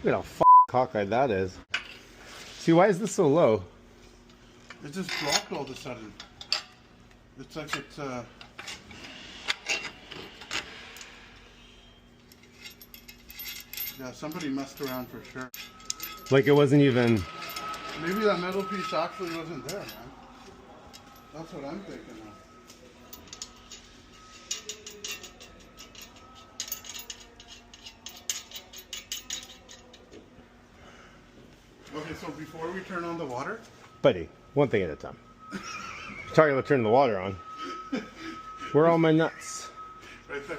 Look at how cockeyed that is. See, why is this so low? It just dropped all of a sudden. It's like it's yeah, somebody messed around for sure. Like it wasn't even... Maybe that metal piece actually wasn't there, man. That's what I'm thinking of. Okay, so before we turn on the water? Buddy, one thing at a time. Talking about turning the water on. Where are all my nuts? Right there.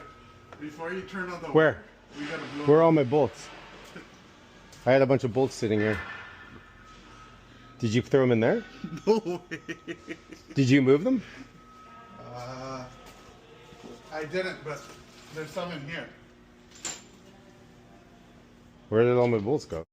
Before you turn on the Where? water, we gotta blow. Where are all my bolts? I had a bunch of bolts sitting here. Did you throw them in there? No way. Did you move them? I didn't, but there's some in here. Where did all my bolts go?